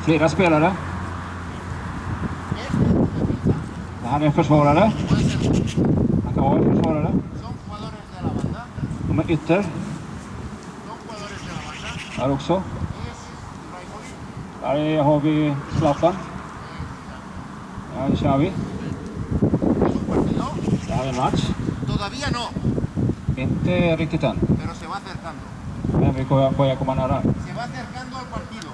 Flera spelare. Det här är en försvarare. Han kan vara en försvarare. De är ytter. Här också. Här har vi Zlatan. Här kör vi. Det här är en match. Todavía no. Inte riktigt än. Pero se va acercando. Men vi börjar komma nära. Se va acercando al partido.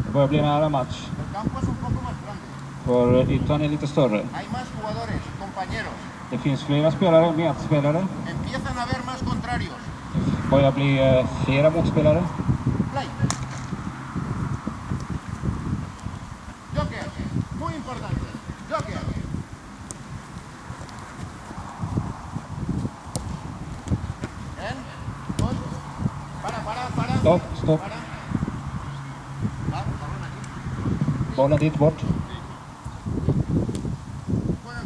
Det börjar bli nära match. El campo es un poco más grande. För ytan är lite större. Hay más jugadores, compañeros. Det finns flera spelare, medspelare. Empiezan a haber más contrarios. Det börjar bli flera motspelare. Play. Joker. Muy importante. Joker. ¿En? Gol. Para. Stopp. Para. Va, balón aquí. Bollen dit bort. Fuera.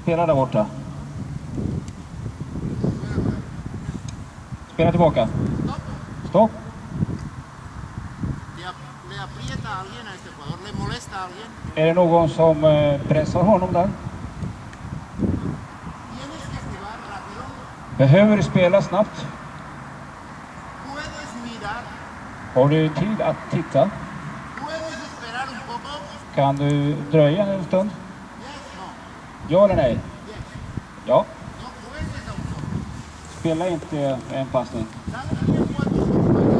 Spela där borta. Spela tillbaka. Stopp. Le aprieta a alguien a este jugador, le molesta a alguien. Är det någon som pressar honom där? Tienes que activar rápido. Behöver du spela snabbt? Puedes mirar. Har du tid att titta? Puedes esperar un poco. Kan du dröja en stund? Yes, no. Ja eller nej? Yes. Ja. No juegues a un poco. Spela inte en passning. ¿Sabes quién fue tus compañeros?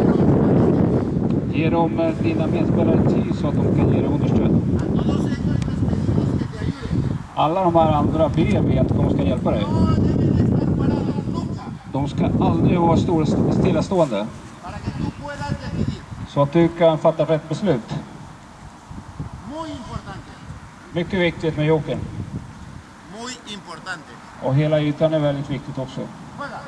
Ge dem dina medspelare tid så att de kan ge dig understöd. A todos ellos les pedimos que te ayuden. Alla de här andra ber vi att de ska hjälpa dig. No deben de estar parados nunca. De ska aldrig vara stillastående. Para que tú puedas decidir. Så att du kan fatta rätt beslut. Muy importante. Mycket viktigt med jokern. Muy importante. Och hela ytan är väldigt viktigt också. Juega.